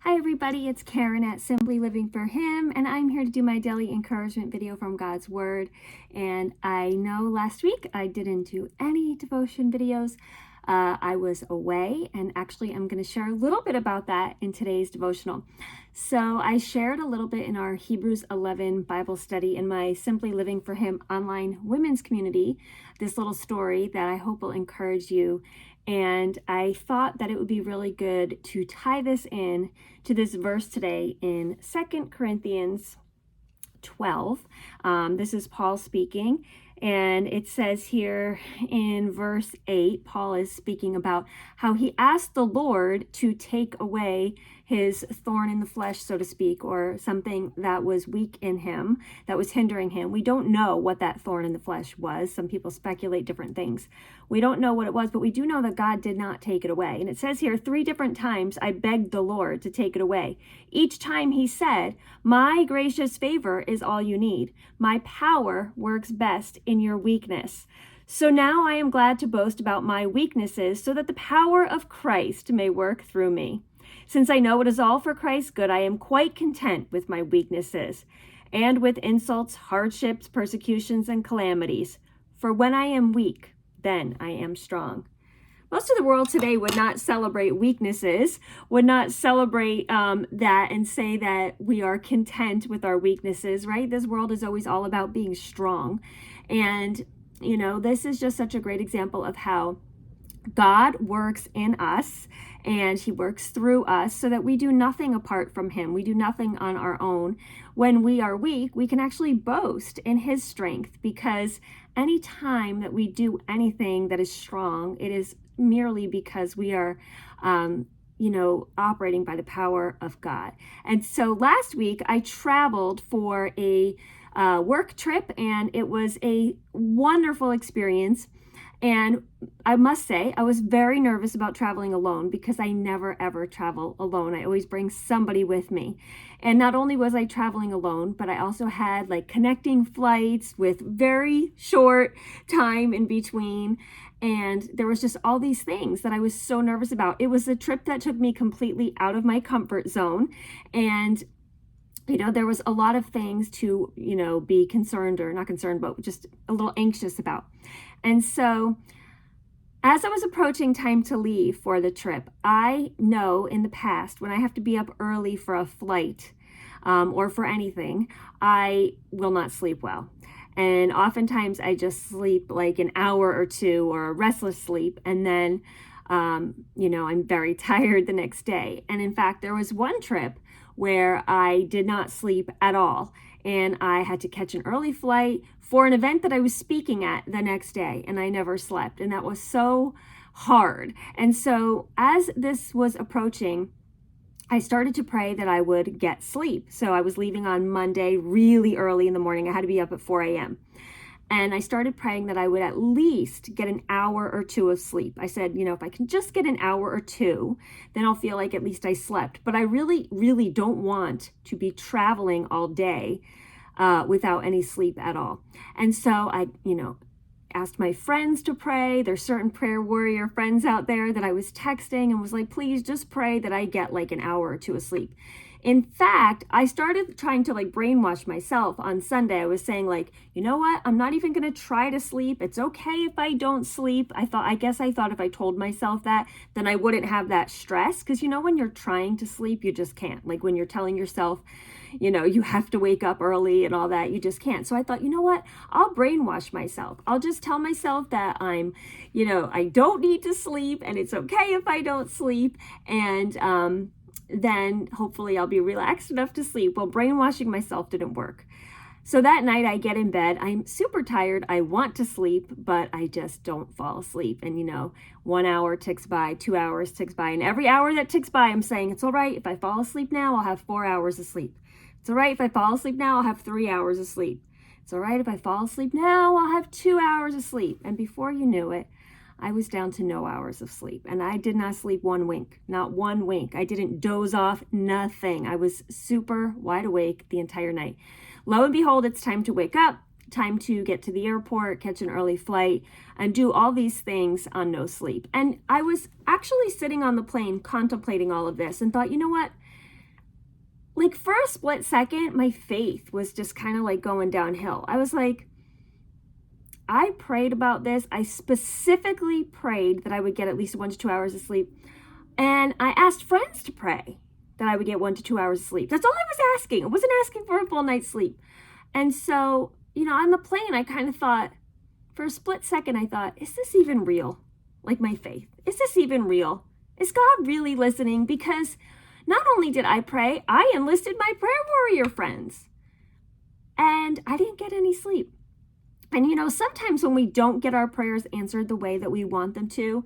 Hi everybody, it's Karen at Simply Living for Him, and I'm here to do my daily encouragement video from God's Word. And I know last week I didn't do any devotion videos. I was away, and actually I'm going to share a little bit about that in today's devotional. So I shared a little bit in our Hebrews 11 Bible study in my Simply Living for Him online women's community, this little story that I hope will encourage you. And I thought that it would be really good to tie this in to this verse today in 2 Corinthians 12. This is Paul speaking, and it says here in verse 8, Paul is speaking about how he asked the Lord to take away his thorn in the flesh, so to speak, or something that was weak in him, that was hindering him. We don't know what that thorn in the flesh was. Some people speculate different things. We don't know what it was, but we do know that God did not take it away. And it says here 3 different times, I begged the Lord to take it away. Each time he said, my gracious favor is all you need. My power works best in your weakness. So now I am glad to boast about my weaknesses so that the power of Christ may work through me. Since I know it is all for Christ's good, I am quite content with my weaknesses and with insults, hardships, persecutions, and calamities. For when I am weak, then I am strong. Most of the world today would not celebrate weaknesses, would not celebrate that and say that we are content with our weaknesses, right? This world is always all about being strong. And, you know, this is just such a great example of how God works in us and he works through us so that we do nothing apart from him. We do nothing on our own. When we are weak, we can actually boast in his strength, because any time that we do anything that is strong, it is merely because we are operating by the power of God. And so last week I traveled for a work trip, and it was a wonderful experience. And I must say, I was very nervous about traveling alone, because I never ever travel alone. I always bring somebody with me. And not only was I traveling alone, but I also had like connecting flights with very short time in between. And there was just all these things that I was so nervous about. It was a trip that took me completely out of my comfort zone. And there was a lot of things to, be concerned, or not concerned, but just a little anxious about. And so as I was approaching time to leave for the trip, I know in the past when I have to be up early for a flight or for anything, I will not sleep well. And oftentimes I just sleep like an hour or two, or a restless sleep. And then, I'm very tired the next day. And in fact, there was one trip where I did not sleep at all. And I had to catch an early flight for an event that I was speaking at the next day, and I never slept. And that was so hard. And so as this was approaching, I started to pray that I would get sleep. So I was leaving on Monday really early in the morning. I had to be up at 4 a.m. And I started praying that I would at least get an hour or two of sleep. I said, if I can just get an hour or two, then I'll feel like at least I slept. But I really, really don't want to be traveling all day without any sleep at all. And so I, asked my friends to pray. There's certain prayer warrior friends out there that I was texting and was like, please just pray that I get like an hour or two of sleep. In fact, I started trying to brainwash myself on Sunday. I was saying you know what? I'm not even going to try to sleep. It's okay if I don't sleep. I guess I thought if I told myself that, then I wouldn't have that stress. Because when you're trying to sleep, you just can't. Like when you're telling yourself, you have to wake up early and all that, you just can't. So I thought, you know what? I'll brainwash myself. I'll just tell myself that I'm, I don't need to sleep, and it's okay if I don't sleep. And, then hopefully I'll be relaxed enough to sleep. Well, brainwashing myself didn't work. So that night I get in bed. I'm super tired. I want to sleep, but I just don't fall asleep. And 1 hour ticks by, 2 hours ticks by. And every hour that ticks by, I'm saying, it's all right. If I fall asleep now, I'll have 4 hours of sleep. It's all right. If I fall asleep now, I'll have 3 hours of sleep. It's all right. If I fall asleep now, I'll have 2 hours of sleep. And before you knew it, I was down to no hours of sleep, and I did not sleep one wink, not one wink. I didn't doze off, nothing. I was super wide awake the entire night. Lo and behold, it's time to wake up, time to get to the airport, catch an early flight, and do all these things on no sleep. And I was actually sitting on the plane contemplating all of this and thought, you know what? like for a split second, my faith was just kind of like going downhill. I was like, I prayed about this. I specifically prayed that I would get at least 1 to 2 hours of sleep. And I asked friends to pray that I would get 1 to 2 hours of sleep. That's all I was asking. I wasn't asking for a full night's sleep. And so, on the plane, I kind of thought, for a split second, I thought, is this even real? Like my faith. Is this even real? Is God really listening? Because not only did I pray, I enlisted my prayer warrior friends. And I didn't get any sleep. And sometimes when we don't get our prayers answered the way that we want them to,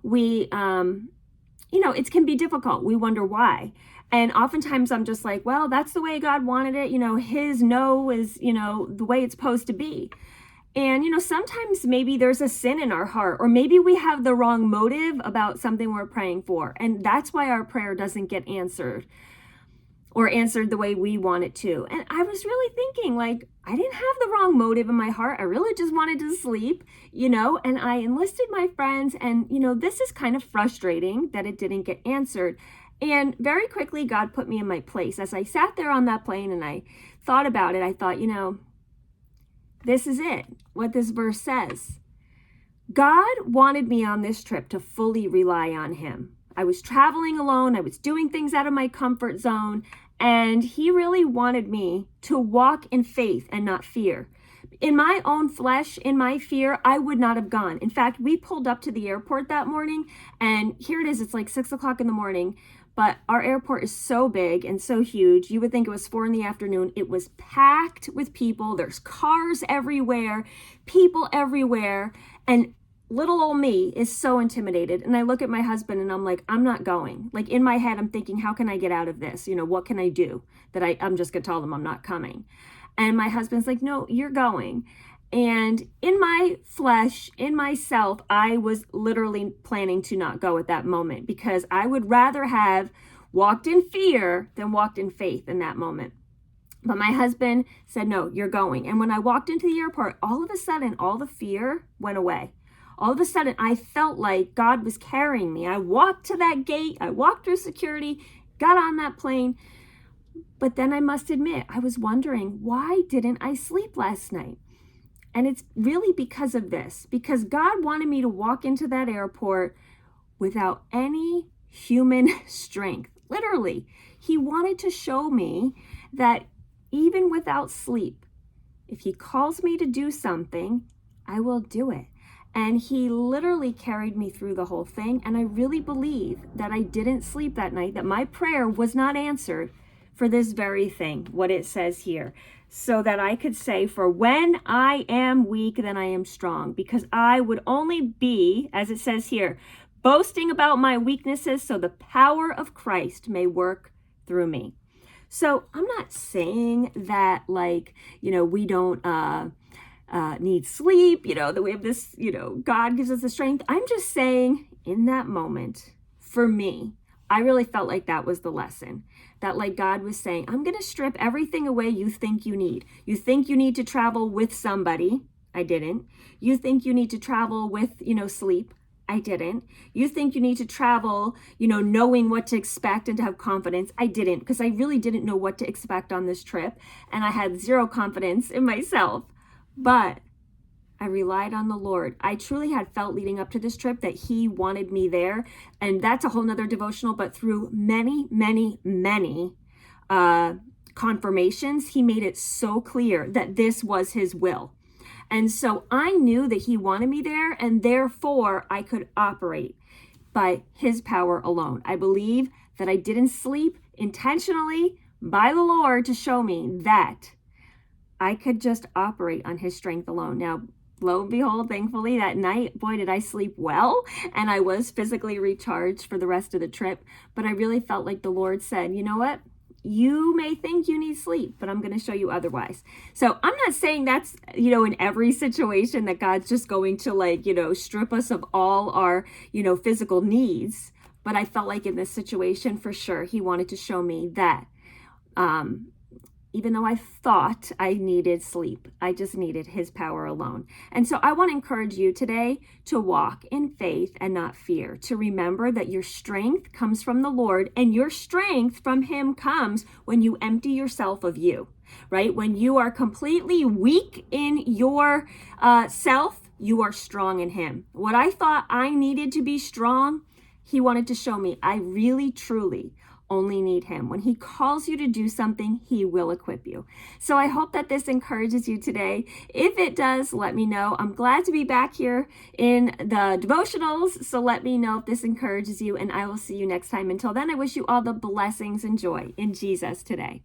we, it can be difficult. We wonder why. And oftentimes I'm just like, well, that's the way God wanted it. His no is, the way it's supposed to be. And, sometimes maybe there's a sin in our heart, or maybe we have the wrong motive about something we're praying for. And that's why our prayer doesn't get answered or answered the way we want it to. And I was really thinking, like, I didn't have the wrong motive in my heart. I really just wanted to sleep, and I enlisted my friends. And, this is kind of frustrating that it didn't get answered. And very quickly, God put me in my place. As I sat there on that plane and I thought about it, I thought, this is it, what this verse says. God wanted me on this trip to fully rely on him. I was traveling alone. I was doing things out of my comfort zone. And he really wanted me to walk in faith and not fear. In my own flesh, in my fear, I would not have gone. In fact, we pulled up to the airport that morning, and here it is. It's like 6 o'clock in the morning. But our airport is so big and so huge. You would think it was 4 p.m. It was packed with people. There's cars everywhere, people everywhere. And little old me is so intimidated. And I look at my husband and I'm like, I'm not going. Like in my head, I'm thinking, how can I get out of this? What can I do? That I'm just going to tell them I'm not coming. And my husband's like, no, you're going. And in my flesh, in myself, I was literally planning to not go at that moment because I would rather have walked in fear than walked in faith in that moment. But my husband said, no, you're going. And when I walked into the airport, all of a sudden, all the fear went away. All of a sudden, I felt like God was carrying me. I walked to that gate. I walked through security, got on that plane. But then I must admit, I was wondering, why didn't I sleep last night? And it's really because of this, because God wanted me to walk into that airport without any human strength. Literally, he wanted to show me that even without sleep, if he calls me to do something, I will do it. And he literally carried me through the whole thing. And I really believe that I didn't sleep that night, that my prayer was not answered for this very thing, what it says here. So that I could say, for when I am weak, then I am strong. Because I would only be, as it says here, boasting about my weaknesses so the power of Christ may work through me. So I'm not saying that we don't need sleep, that we have this, God gives us the strength. I'm just saying in that moment, for me, I really felt like that was the lesson. That God was saying, I'm going to strip everything away you think you need. You think you need to travel with somebody. I didn't. You think you need to travel with, sleep. I didn't. You think you need to travel, knowing what to expect and to have confidence. I didn't, because I really didn't know what to expect on this trip. And I had zero confidence in myself. But I relied on the Lord. I truly had felt leading up to this trip that he wanted me there. And that's a whole nother devotional, but through many, many, many confirmations, he made it so clear that this was his will. And so I knew that he wanted me there, and therefore I could operate by his power alone. I believe that I didn't sleep intentionally by the Lord to show me that I could just operate on his strength alone. Now, lo and behold, thankfully, that night, boy, did I sleep well. And I was physically recharged for the rest of the trip. But I really felt like the Lord said, you know what? You may think you need sleep, but I'm going to show you otherwise. So I'm not saying that's, in every situation that God's just going to strip us of all our, physical needs. But I felt like in this situation, for sure, he wanted to show me that, even though I thought I needed sleep. I just needed his power alone. And so I want to encourage you today to walk in faith and not fear, to remember that your strength comes from the Lord, and your strength from him comes when you empty yourself of you, right? When you are completely weak in your self, you are strong in him. What I thought I needed to be strong, he wanted to show me I really, truly only need him. When he calls you to do something, he will equip you. So I hope that this encourages you today. If it does, let me know. I'm glad to be back here in the devotionals. So let me know if this encourages you, and I will see you next time. Until then, I wish you all the blessings and joy in Jesus today.